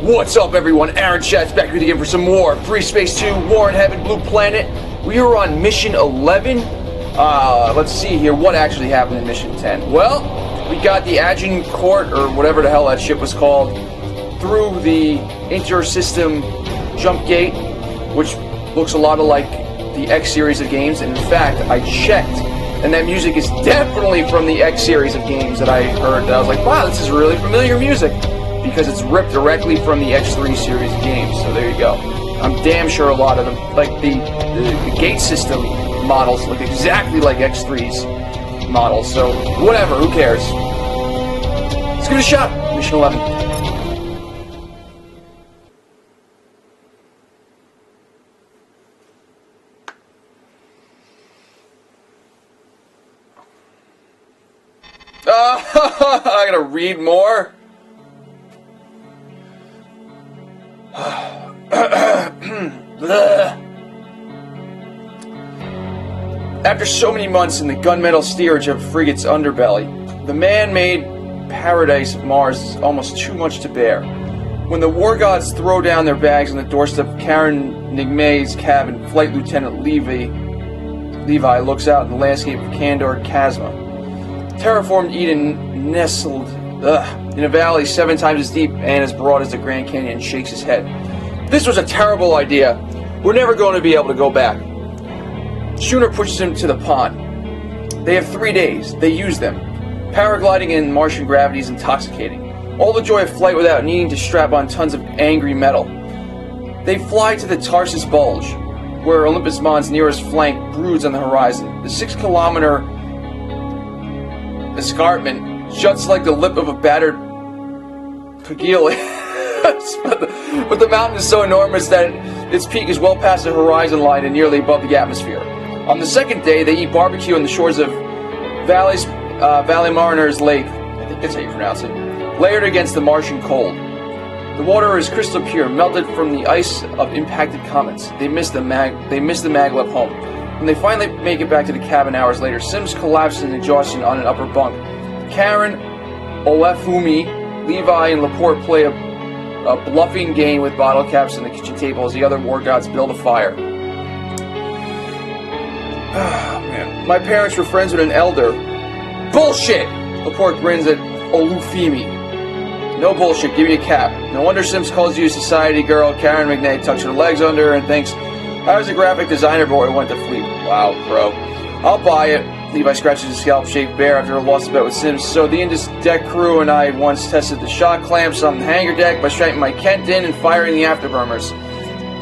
What's up, everyone? Aron Schatz back with you again for some more Freespace 2, War in Heaven, Blue Planet. We are on Mission 11. Let's see here what actually happened in Mission 10. Well, we got the Agincourt, or whatever the hell that ship was called, through the inter-system jump gate, which looks a lot like the X series of games. And in fact, I checked, and that music is definitely from the X series of games that I heard. I was like, wow, this is really familiar music, because it's ripped directly from the X3 series of games. So there you go. I'm damn sure a lot of them, like the gate system models, look exactly like X3's models. So whatever, who cares? Let's give it a shot. Mission 11. I gotta read more. After so many months in the gunmetal steerage of frigate's underbelly, the man-made paradise of Mars is almost too much to bear. When the Wargods throw down their bags on the doorstep of Karen Nigmay's cabin, Flight Lieutenant Levi looks out in the landscape of Candor Chasma. Terraformed Eden nestled in a valley 7 times as deep and as broad as the Grand Canyon, and shakes his head. This was a terrible idea. We're never going to be able to go back. Schooner pushes him to the pond. They have 3 days. They use them. Paragliding in Martian gravity is intoxicating. All the joy of flight without needing to strap on tons of angry metal. They fly to the Tarsus Bulge, where Olympus Mon's nearest flank broods on the horizon. The 6-kilometer escarpment juts like the lip of a battered pagile. But the mountain is so enormous that its peak is well past the horizon line and nearly above the atmosphere. On the second day, they eat barbecue on the shores of Valley Mariner's Lake, I think that's how you pronounce it, layered against the Martian cold. The water is crystal pure, melted from the ice of impacted comets. They miss the maglev home. When they finally make it back to the cabin hours later, Sims collapses in exhaustion on an upper bunk. Karen, Olefumi, Levi, and Laporte play a bluffing game with bottle caps on the kitchen table as the other Wargods build a fire. Oh, man. My parents were friends with an elder. Bullshit! Laporte grins at Olufemi. No bullshit, give me a cap. No wonder Sims calls you a society girl. Karen McNay tucks her legs under her and thinks, I was a graphic designer before I went to fleet. Wow, bro. I'll buy it. Levi scratches his scalp shaved bare after a lost bet with Sims. So the Indus deck crew and I once tested the shock clamps on the hangar deck by strapping my Kent in and firing the afterburners.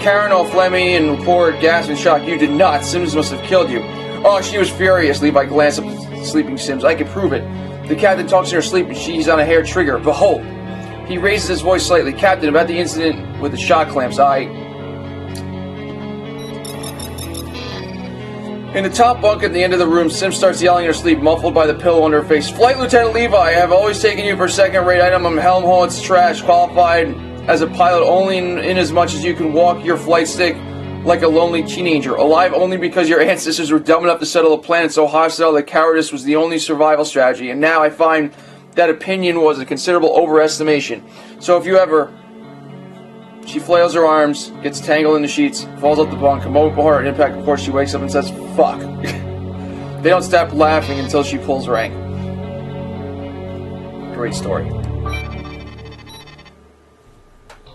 Karen O'Flemmy and Laporte gasped in shock. You did not. Sims must have killed you. Oh, she was furious. Levi glanced up at sleeping Sims. I can prove it. The captain talks in her sleep and she's on a hair trigger. Behold. He raises his voice slightly. Captain, about the incident with the shock clamps, In the top bunk at the end of the room, Sims starts yelling in her sleep, muffled by the pillow under her face. Flight Lieutenant Levi, I have always taken you for a second-rate item. I'm Helmholtz trash, qualified as a pilot only in as much as you can walk your flight stick like a lonely teenager. Alive only because your ancestors were dumb enough to settle a planet so hostile that cowardice was the only survival strategy. And now I find that opinion was a considerable overestimation. So if you ever... She flails her arms, gets tangled in the sheets, falls off the bunk. A moment before her impact, of course, she wakes up and says, fuck. They don't stop laughing until she pulls rank. Great story.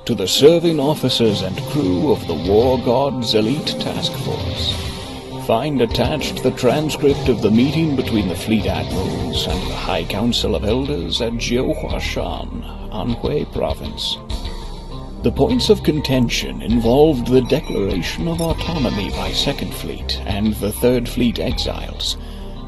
To the serving officers and crew of the Wargods Elite Task Force, find attached the transcript of the meeting between the Fleet Admirals and the High Council of Elders at Jiuhuashan, Anhui Province. The points of contention involved the declaration of autonomy by 2nd Fleet and the 3rd Fleet exiles.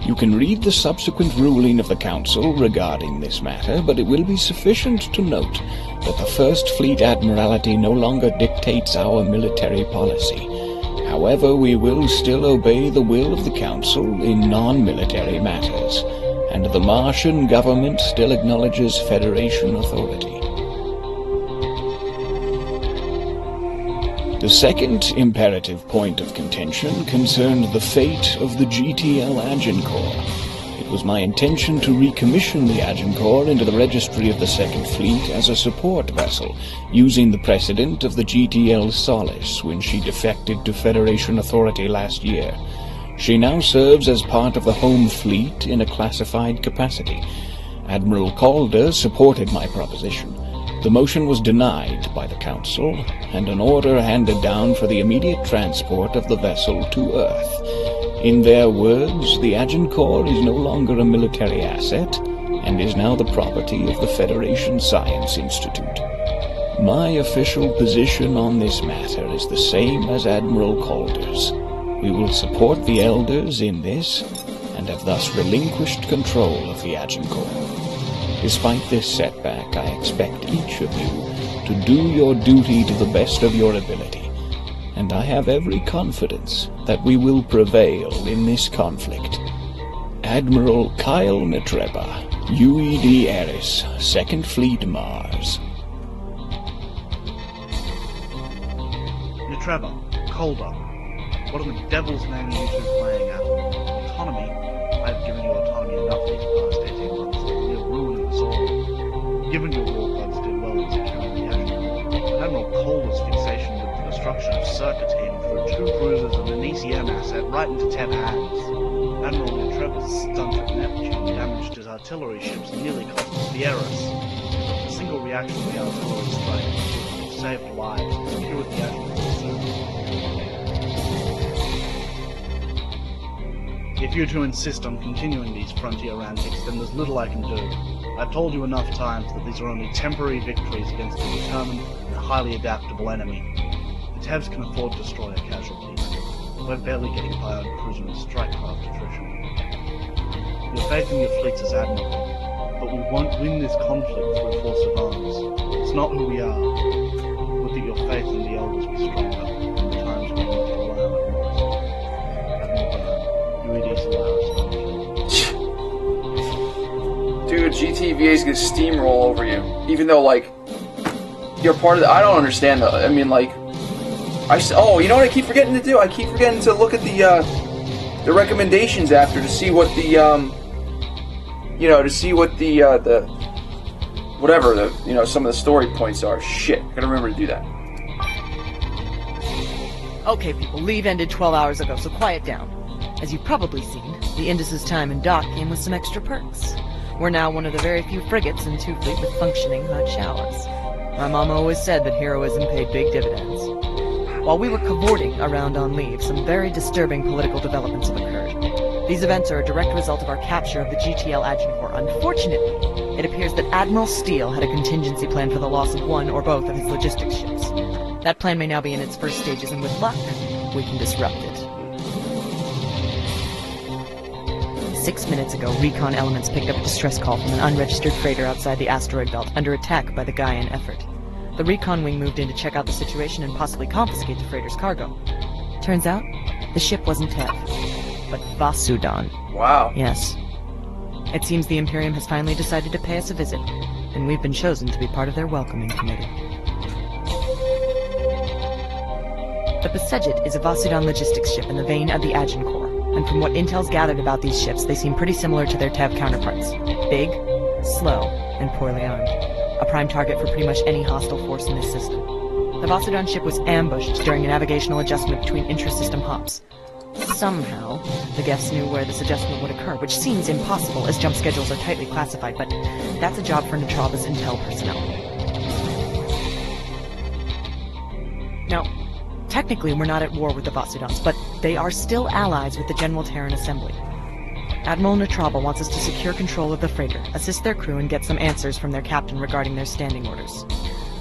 You can read the subsequent ruling of the Council regarding this matter, but it will be sufficient to note that the 1st Fleet Admiralty no longer dictates our military policy. However, we will still obey the will of the Council in non-military matters, and the Martian government still acknowledges Federation authority. The second imperative point of contention concerned the fate of the GTL Agincourt. It It was my intention to recommission the Agincourt into the registry of the Second Fleet as a support vessel, using the precedent of the GTL Solace when she defected to Federation authority last year. She now serves as part of the home fleet in a classified capacity. Admiral Calder supported my proposition. The motion was denied by the Council, and an order handed down for the immediate transport of the vessel to Earth. In their words, the Agincourt is no longer a military asset, and is now the property of the Federation Science Institute. My official position on this matter is the same as Admiral Calder's. We will support the Elders in this, and have thus relinquished control of the Agincourt. Despite this setback, I expect each of you to do your duty to the best of your ability, and I have every confidence that we will prevail in this conflict. Admiral Kyle Netreba, UED Eris, 2nd Fleet Mars. Netreba, Calder, what in the devil's name are you two playing at? Autonomy? I've given you autonomy enough these past 18 months. You're ruining us all. Given your Wargods did well in securing the Agincourt, Admiral Calder's fixation with the destruction of circuit team threw 2 cruisers and an ECM asset right into TF hands. Admiral Netreba's stunt at Neptune damaged his artillery ships and nearly cost us the Eris. A single reaction to the artillery strike saved lives and secured the Agincourt soon. If you two insist on continuing these frontier antics, then there's little I can do. I've told you enough times that these are only temporary victories against a determined and highly adaptable enemy. The Tevs can afford destroyer casualties. We're barely getting by on cruiser and strike craft attrition. Your faith in your fleets is admirable, but we won't win this conflict through force of arms. It's not who we are. Would that your faith in the Elders be stronger in the times we need to rely on it most. Admiral Byrne, UED Solaris. Dude, GTVA's gonna steamroll over you. Even though, like, you're part of the... I don't understand, though. I mean, like... Oh, you know what I keep forgetting to do? I keep forgetting to look at the recommendations after to see what the, you know, to see what the whatever, you know, some of the story points are. Shit, gotta remember to do that. Okay, people, leave ended 12 hours ago, so quiet down. As you've probably seen, the Indus's time in dock came with some extra perks. We're now one of the very few frigates in 2 Fleet with functioning hot showers. My mama always said that heroism paid big dividends. While we were cavorting around on leave, some very disturbing political developments have occurred. These events are a direct result of our capture of the GTL Agincourt. Unfortunately, it appears that Admiral Steele had a contingency plan for the loss of one or both of his logistics ships. That plan may now be in its first stages, and with luck, we can disrupt it. 6 minutes ago, recon elements picked up a distress call from an unregistered freighter outside the asteroid belt under attack by the Gaian effort. The recon wing moved in to check out the situation and possibly confiscate the freighter's cargo. Turns out, the ship wasn't Tev, but Vasudan. Wow. Yes. It seems the Imperium has finally decided to pay us a visit, and we've been chosen to be part of their welcoming committee. The Besejet is a Vasudan logistics ship in the vein of the Agincourt, and from what intel's gathered about these ships, they seem pretty similar to their Tev counterparts. Big, slow, and poorly armed. A prime target for pretty much any hostile force in this system. The Vasudan ship was ambushed during a navigational adjustment between intra-system hops. Somehow, the guests knew where this adjustment would occur, which seems impossible as jump schedules are tightly classified, but that's a job for Netreba's intel personnel. Now, technically we're not at war with the Vasudans, but they are still allies with the General Terran Assembly. Admiral Netreba wants us to secure control of the freighter, assist their crew, and get some answers from their captain regarding their standing orders.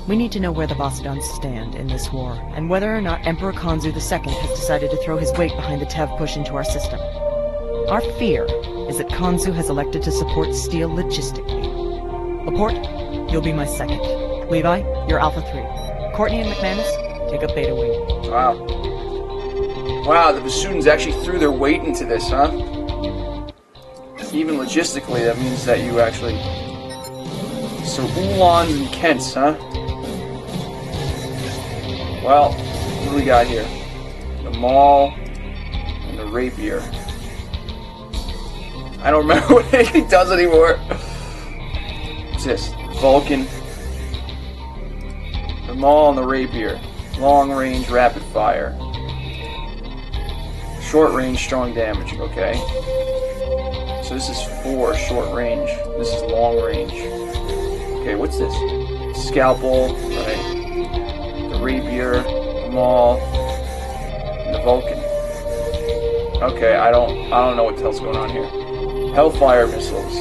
We need to know where the Vasudans stand in this war, and whether or not Emperor Khonsu II has decided to throw his weight behind the Tev push into our system. Our fear is that Khonsu has elected to support Steele logistically. Laporte, you'll be my second. Levi, you're Alpha 3. Courtney and McManus, take up Beta Wing. Wow. Wow, the Vasudans actually threw their weight into this, huh? Even logistically, that means that you actually... So, Ulans and Kents, huh? Well, what do we got here? The Maul and the Rapier. I don't remember what anything does anymore. What's this? Vulcan. The Maul and the Rapier. Long range, rapid fire. Short range, strong damage. Okay. So this is 4 short range. This is long range. Okay, what's this? Scalpel, right? The Rapier, the Maul, and the Vulcan. Okay, I don't know what the hell's going on here. Hellfire missiles.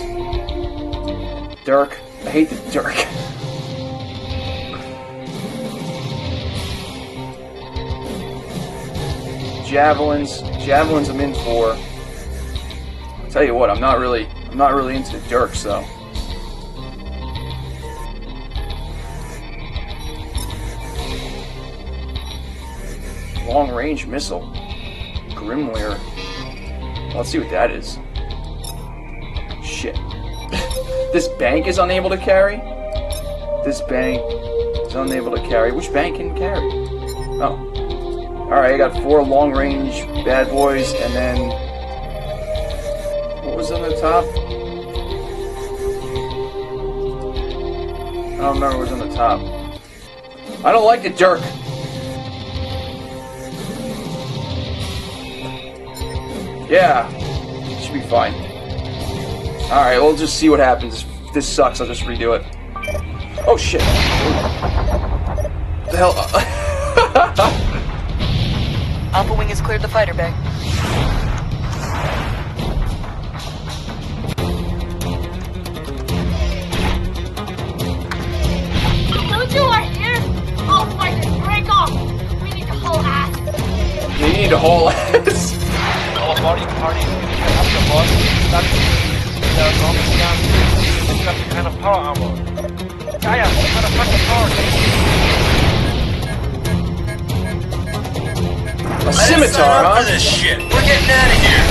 Dirk. I hate the Dirk. Javelins. Javelins I'm in for. I'll tell you what, I'm not really into the Dirks though. Long range missile. Grimware. Let's see what that is. Shit. This bank is unable to carry? This bank is unable to carry. Which bank can carry? Oh. Alright, I got 4 long range bad boys, and then... what was on the top? I don't remember what was on the top. I don't like the Dirk! Yeah, should be fine. Alright, we'll just see what happens. If this sucks, I'll just redo it. Oh shit! What the hell? Alpha Wing has cleared the fighter bay. Don't you want here? All fighters, break off! We need to haul ass! We need to haul ass! Party, up the boss. That's the zombies down. It's got the kind of power armor. Gaia, what kind of fucking power? A scimitar, huh? For this shit. We're getting out of here.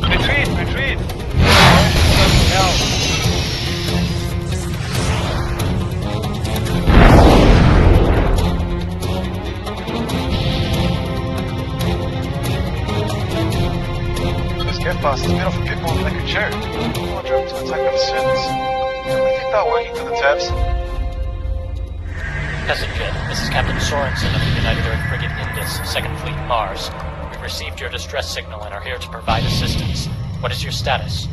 Retreat! This get boss is made off of people like a chair. I want them to attack them sins. Do we think that working to the tabs? Messenger, this is Captain Sorensen of the United Earth Frigate Indus, 2nd Fleet Mars. We've received your distress signal and are here to provide assistance. What is your status?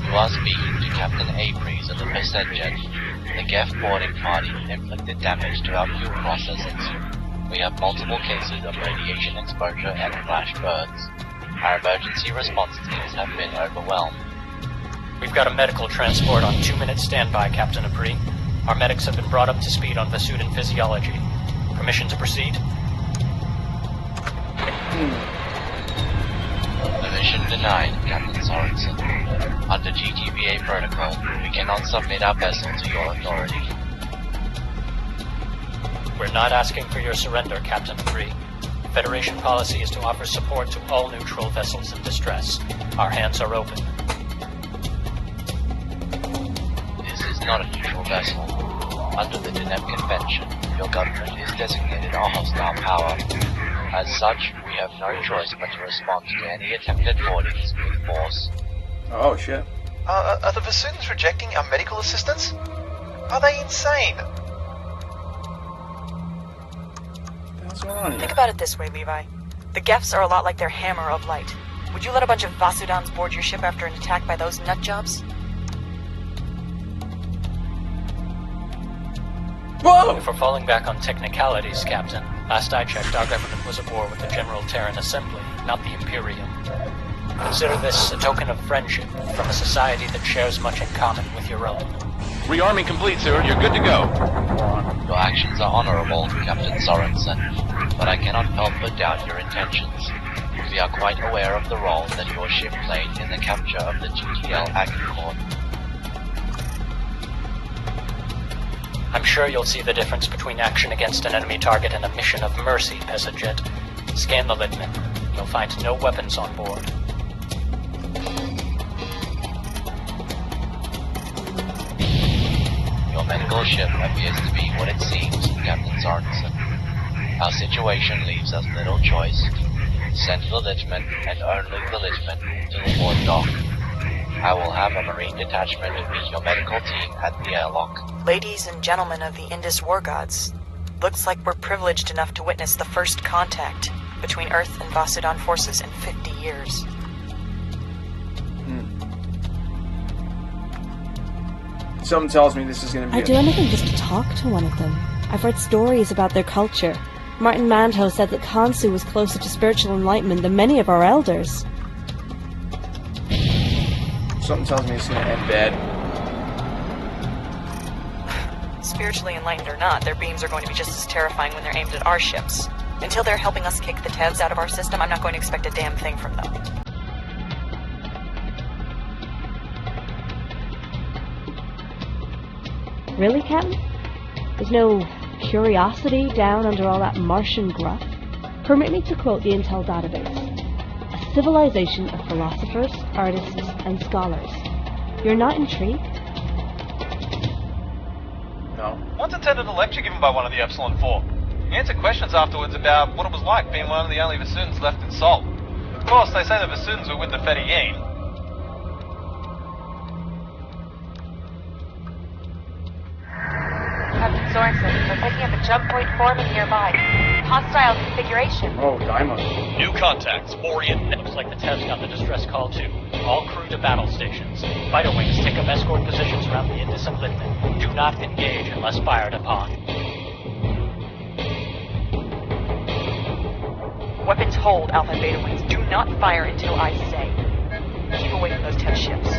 You are speaking to Captain Aprys of the Messenger. The GEF boarding party inflicted damage to our fuel processes. We have multiple cases of radiation exposure and flash burns. Our emergency response teams have been overwhelmed. We've got a medical transport on 2-minute standby, Captain Apri. Our medics have been brought up to speed on Vasudan physiology. Permission to proceed? Permission denied, Captain Sorensen. Under GTVA protocol, we cannot submit our vessel to your authority. We're not asking for your surrender, Captain Apri. Federation policy is to offer support to all neutral vessels in distress. Our hands are open. This is not a neutral vessel. Under the Geneva Convention, your government is designated a hostile power. As such, we have no choice but to respond to any attempted boardings with force. Oh shit. Are the Vasudans rejecting our medical assistance? Are they insane? What's going on here? Think about it this way, Levi. The Gefs are a lot like their hammer of light. Would you let a bunch of Vasudans board your ship after an attack by those nutjobs? Whoa! If we're falling back on technicalities, Captain, last I checked, our government was at war with the General Terran Assembly, not the Imperium. Consider this a token of friendship from a society that shares much in common with your own. Rearming complete, sir. You're good to go. Your actions are honorable, Captain Sorensen, but I cannot help but doubt your intentions. We are quite aware of the role that your ship played in the capture of the GTL Agincourt. I'm sure you'll see the difference between action against an enemy target and a mission of mercy, Peasant. Scan the Litman. You'll find no weapons on board. Your medical ship appears to be what it seems, Captain Sorensen. Our situation leaves us little choice. Send the Litman, and only the Litman, to the port dock. I will have a Marine detachment meet your medical team at the airlock. Ladies and gentlemen of the Indus Wargods, looks like we're privileged enough to witness the first contact between Earth and Vasudan forces in 50 years. Something tells me this is going to be I'd do anything just to talk to one of them. I've read stories about their culture. Martin Manto said that Khonsu was closer to spiritual enlightenment than many of our elders. Something tells me it's going to end bad. Spiritually enlightened or not, their beams are going to be just as terrifying when they're aimed at our ships. Until they're helping us kick the TEVs out of our system, I'm not going to expect a damn thing from them. Really, Captain? There's no curiosity down under all that Martian gruff? Permit me to quote the Intel database. A civilization of philosophers, artists, and scholars. You're not intrigued? No. Once attended a lecture given by one of the Epsilon 4. He answered questions afterwards about what it was like being one of the only Vasudans left in Sol. Of course, they say the Vasudans were with the Fedayeen. Captain Sorensen, we're picking up a jump point forming nearby. Hostile configuration. Oh, Diamond. New contacts. Orient. It looks like the TEVs got the distress call too. All crew to battle stations. Fighter wings take up escort positions around the Indus and Litman. Do not engage unless fired upon. Weapons hold, Alpha and Beta wings. Do not fire until I say. Keep away from those TEV ships.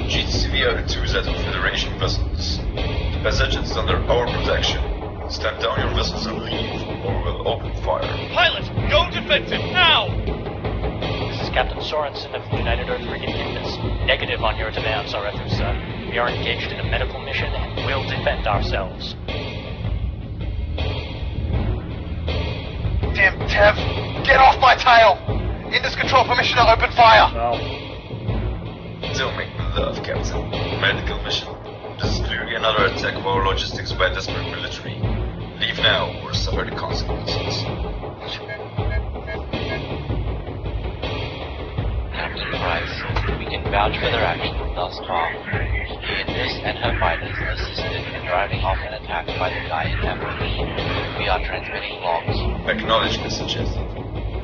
GTVA returns out of Federation vessels. The passage is under our protection. Stand down your vessels and leave, or we'll open fire. Pilot, go defensive, now! This is Captain Sorensen of the United Earth Frigate Indus. Negative on your demands, Arethusa. We are engaged in a medical mission and will defend ourselves. Damn Tev! Get off my tail! Indus control permission to open fire! No. Don't make me laugh, Captain. Medical mission. This is clearly another attack of our logistics by a desperate military. Leave now or suffer the consequences. Captain Price, we can vouch for their actions thus far. The Indus and her fighters assisted in driving off an attack by the Gaian efforts. We are transmitting logs. Acknowledge, Mr. Schatz.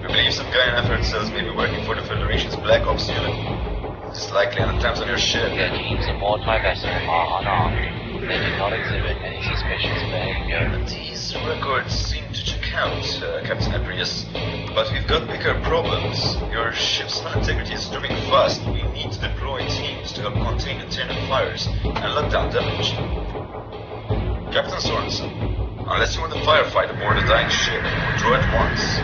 We believe some Gaian effort cells may be working for the Federation's Black Ops unit. It's likely on the times on your ship. Their teams aboard my vessel are unarmed. They do not exhibit any suspicious behavior. These records seem to check out, Captain Aprius. But we've got bigger problems. Your ship's integrity is dropping fast. We need to deploy teams to help contain internal fires and lock down damage. Captain Sorensen, unless you want to firefight aboard a dying ship, withdraw at once.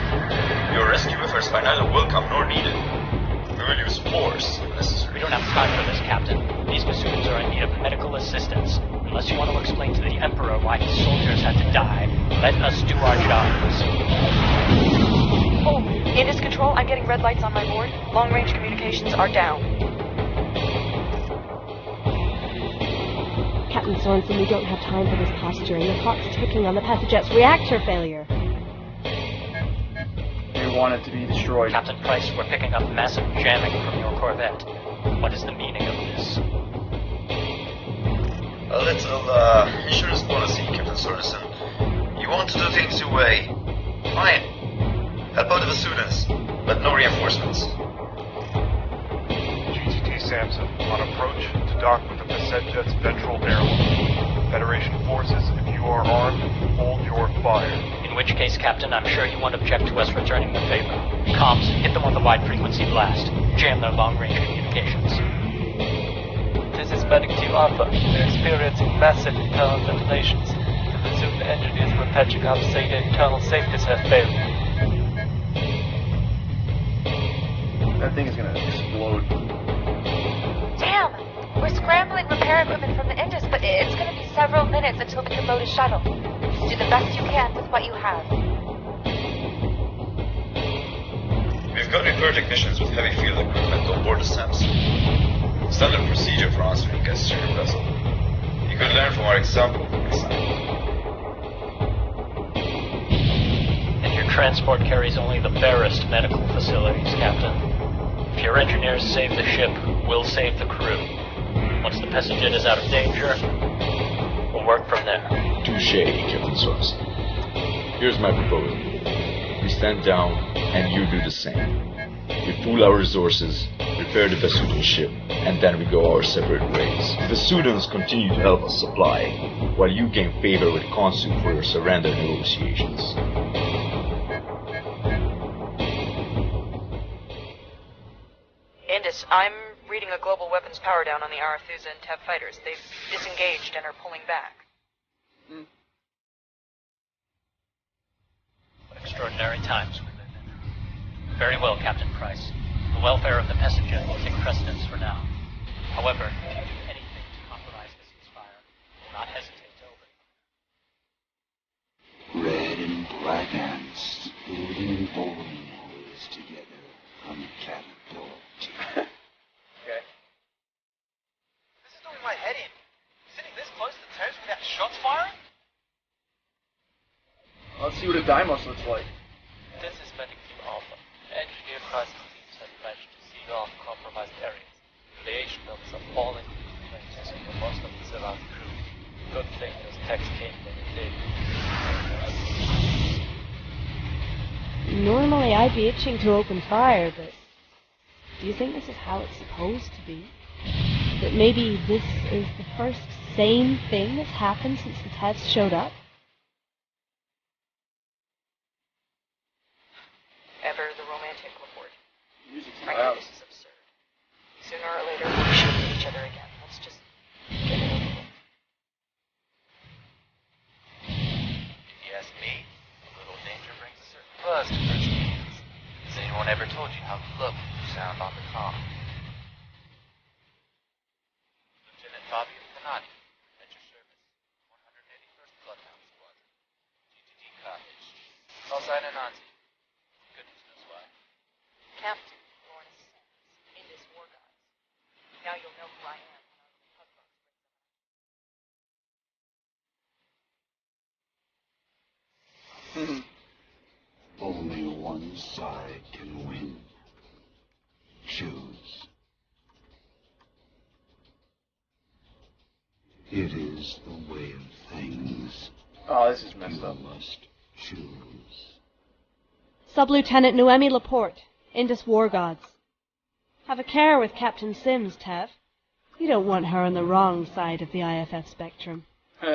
Your rescue efforts are neither welcome nor needed. We will use force if necessary. We don't have time for this, Captain. These Vasudans are in need of medical assistance. Unless you want to explain to the Emperor why his soldiers had to die, let us do our jobs. Oh, Indus Control, I'm getting red lights on my board. Long-range communications are down. Captain Sorensen, we don't have time for this posturing. The clock's ticking on the Passaget's reactor failure. We want it to be destroyed. Captain Price, we're picking up massive jamming from your corvette. What is the meaning of this? A little, insurance policy, Captain Sorensen. You want to do things your way? Fine. Help out the Vasudans, but no reinforcements. GTT Samson, on approach to dock with the Passaget's ventral barrel. Federation forces, if you are armed, hold your fire. In which case, Captain, I'm sure you won't object to us returning the favor. Comms, hit them with a wide-frequency blast. Jam their long-range communications. This is Medic Team Alpha. We're experiencing massive internal detonations. The presumed engineers we're patching up say the internal safeties have failed. That thing is gonna explode. Damn! We're scrambling repair equipment from the Indus, but it's gonna be several minutes until we can load a shuttle. Do the best you can with what you have. We've got repair technicians with heavy field equipment on board the Samson. Standard procedure for answering guests to your vessel. You could learn from our example next time. And your transport carries only the barest medical facilities, Captain. If your engineers save the ship, we'll save the crew. Once the Pessigit is out of danger, we'll work from there. Touché, Captain Schatz. Here's my proposal. We stand down, and you do the same. We pool our resources, repair the Vesudan ship, and then we go our separate ways. The Vesudans continue to help us supply, while you gain favor with Khonsu for your surrender negotiations. Indus, I'm reading a global weapons power down on the Arathusa and TEV fighters. They've disengaged and are pulling back. What extraordinary times we live in. Very well, Captain Price. The welfare of the Pessigit will take precedence for now. However, if you do anything to compromise this ceasefire, will not hesitate to open. Red and black ants moving bowling alleys together on the cabin door. Okay. This is doing my head in. Sitting this close to the terrace without shots firing? Let's see what a Deimos looks like. This is Medic Team Alpha. Engineer crisis teams have managed to seal off compromised areas. Radiation levels are falling for most of the surrounding crew. Good thing those techs came when they did. Normally I'd be itching to open fire, but do you think this is how it's supposed to be? That maybe this is the first sane thing that's happened since the TEVs showed up? Ever the romantic report. Music's Frankly, loud. this is absurd. Sooner or later, we'll shoot at each other again. Let's just get it over with. If you ask me, a little danger brings a certain buzz to first meetings. Has anyone ever told you how you look when you sound on the comm? Lieutenant Fabio Canati, at your service, 181st Bloodhound Squadron. GTD Cottage. Call sign Anansi. Goodness knows why. Captain Lawrence Sands, Indus Wargods. Now you'll know who I am when our little pugbugs bring them out. Only one side can win. Choose. It is the way of things. Oh, this is messed up. You must choose. Sub-Lieutenant Noemi Laporte, Indus Wargods. Have a care with Captain Sims, Tev. You don't want her on the wrong side of the IFF spectrum.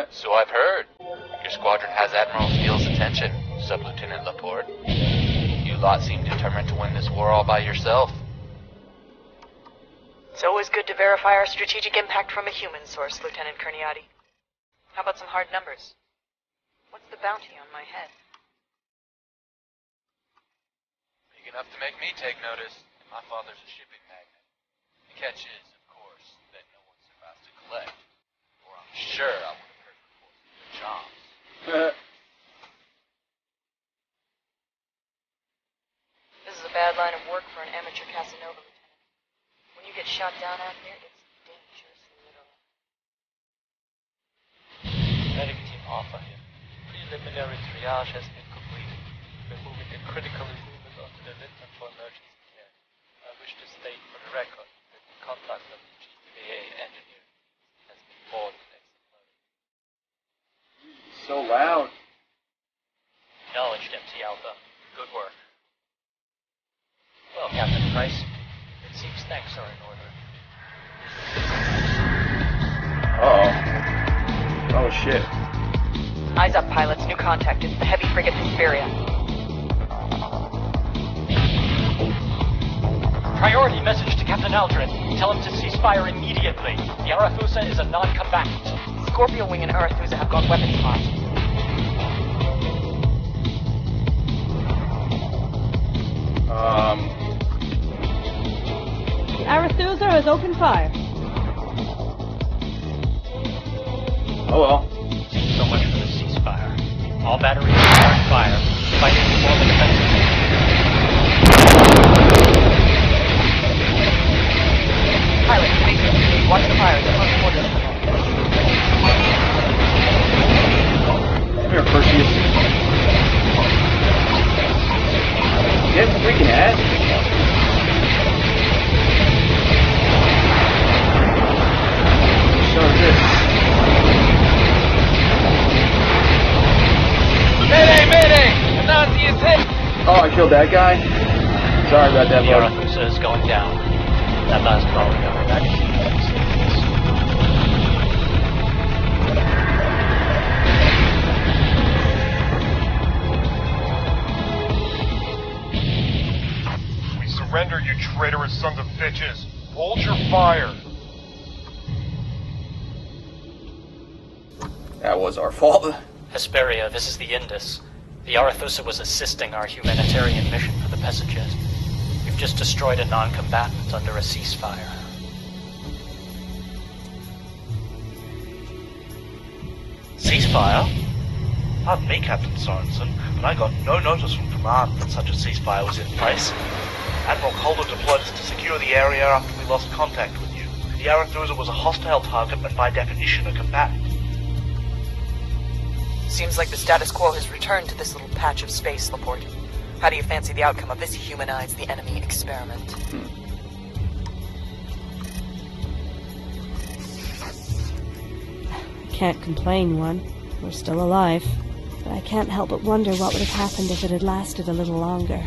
So I've heard. Your squadron has Admiral Steele's attention, Sub-Lieutenant Laporte. You lot seem determined to win this war all by yourself. It's always good to verify our strategic impact from a human source, Lieutenant Kerniati. How about some hard numbers? What's the bounty on my head? Big enough to make me take notice. My father's a shipping magnate. The catch is, of course, that no one survives to collect. Or I'm sure I would have heard reports of your jobs. This is a bad line of work for an amateur Casanova, Lieutenant. When you get shot down out here, it's dangerously literal. Medic Team Alpha here. Preliminary triage has been completed. We're moving a critical movement onto the Lieutenant for emergency care. I wish to state for the record that the contact of the GTVA engineer has been more than exemplary. So loud. Acknowledged, MT Alpha. Good work. Well, Captain Price, it seems thanks are in order. Uh-oh. Oh, shit. Eyes up, pilots. New contact. It's the heavy frigate Hesperia. Priority message to Captain Aldrin. Tell him to cease fire immediately. The Arethusa is a non-combatant. Scorpio Wing and Arethusa have gone weapons hot. Arethusa has opened fire. Oh well. So much for the ceasefire. All batteries are on fire. Fighting before the defensive. Pilot, please. Watch the fire. They're on quarters. Come here, Perseus. Get freaking ass. So this. Mayday, mayday! The Nazi is hit! Oh, I killed that guy? Sorry about that, The bud. Arethusa is going down. That last volley got her back to We surrender, you traitorous sons of bitches. Hold your fire. That was our fault. Hesperia, this is the Indus. The Arethusa was assisting our humanitarian mission for the Pessaget. We've just destroyed a non-combatant under a ceasefire. Ceasefire? Pardon me, Captain Sorensen, but I got no notice from command that such a ceasefire was in place. Admiral Calder deployed us to secure the area after we lost contact with you. The Arethusa was a hostile target and by definition a combatant. Seems like the status quo has returned to this little patch of space, Laporte. How do you fancy the outcome of this humanize the enemy experiment? I can't complain, one. We're still alive. But I can't help but wonder what would have happened if it had lasted a little longer.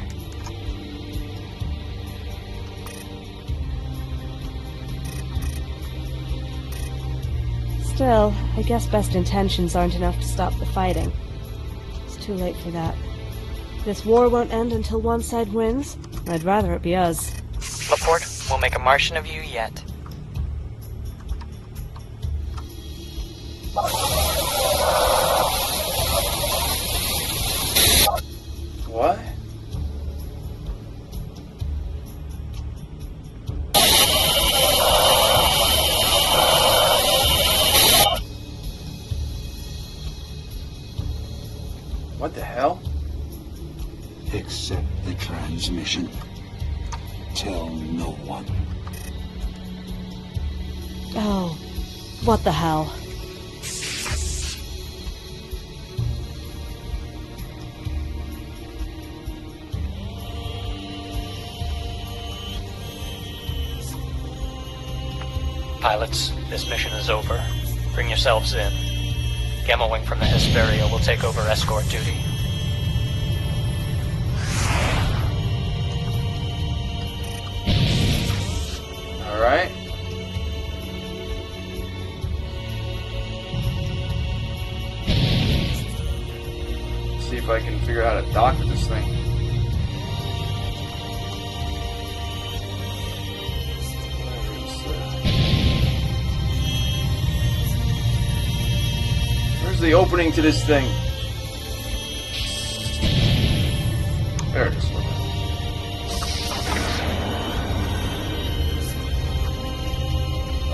Still, I guess best intentions aren't enough to stop the fighting. It's too late for that. This war won't end until one side wins. I'd rather it be us. Laporte, we'll make a Martian of you yet. What? What the hell? Accept the transmission. Tell no one. Oh, what the hell? Pilots, this mission is over. Bring yourselves in. Gamma Wing from the Hesperia will take over escort duty. Alright. See if I can figure out how to dock with this thing. Where's the opening to this thing? There it is.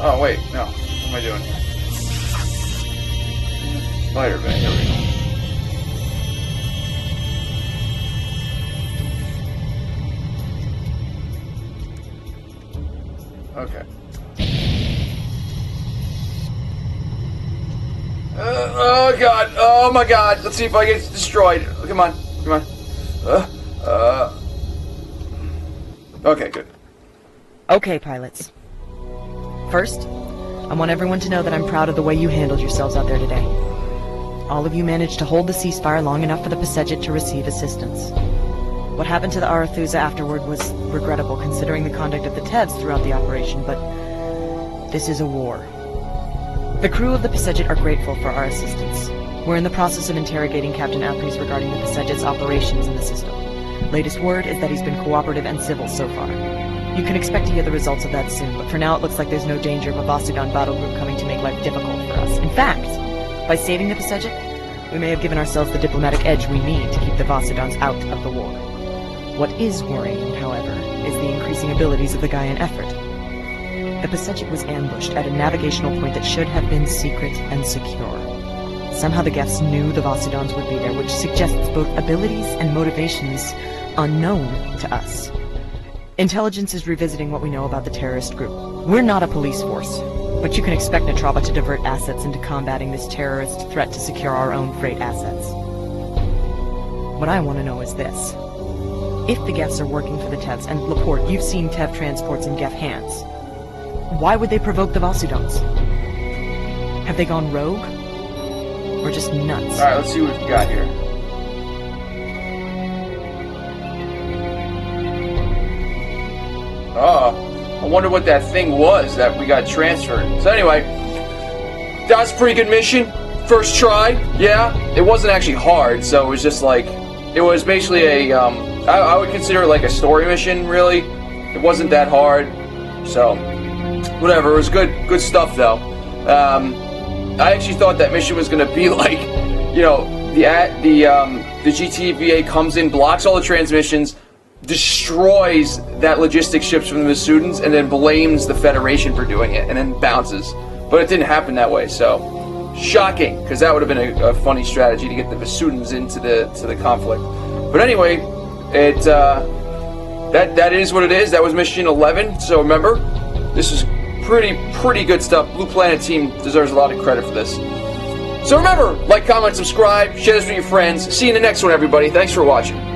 Oh wait, no. What am I doing here? Spider bay, here we go. Okay. Oh god, oh my god, let's see if I get destroyed. Come on, come on. Okay, good. Okay, pilots. First, I want everyone to know that I'm proud of the way you handled yourselves out there today. All of you managed to hold the ceasefire long enough for the Pessaget to receive assistance. What happened to the Arethusa afterward was regrettable considering the conduct of the TEVs throughout the operation, but this is a war. The crew of the Pessaget are grateful for our assistance. We're in the process of interrogating Captain Apres regarding the Pasejet's operations in the system. Latest word is that he's been cooperative and civil so far. You can expect to hear the results of that soon, but for now it looks like there's no danger of a Vasudan battle group coming to make life difficult for us. In fact, by saving the Pasejet, we may have given ourselves the diplomatic edge we need to keep the Vasudans out of the war. What is worrying, however, is the increasing abilities of the Gaian effort. The Pasejet was ambushed at a navigational point that should have been secret and secure. Somehow the Gefs knew the Vasudans would be there, which suggests both abilities and motivations unknown to us. Intelligence is revisiting what we know about the terrorist group. We're not a police force, but you can expect Netreba to divert assets into combating this terrorist threat to secure our own freight assets. What I want to know is this. If the Gefs are working for the Tevs, and Laporte, you've seen Tev transports in Gef hands, why would they provoke the Vasudans? Have they gone rogue? Or just nuts? Alright, let's see what we've got here. I wonder what that thing was that we got transferred. So anyway, that was a pretty good mission. First try, yeah. It wasn't actually hard, so it was just like, it was basically a, I would consider it like a story mission, really. It wasn't that hard, so whatever. It was good stuff though. I actually thought that mission was going to be like, you know, the GTVA comes in, blocks all the transmissions, destroys that logistics ships from the Masudans, and then blames the Federation for doing it, and then bounces. But it didn't happen that way, so shocking, because that would have been a funny strategy to get the Masudans into the conflict. But anyway, that is what it is. That was mission 11. So remember, this is pretty good stuff. Blue Planet team deserves a lot of credit for this. So remember, like, comment, subscribe, share this with your friends. See you in the next one, everybody. Thanks for watching.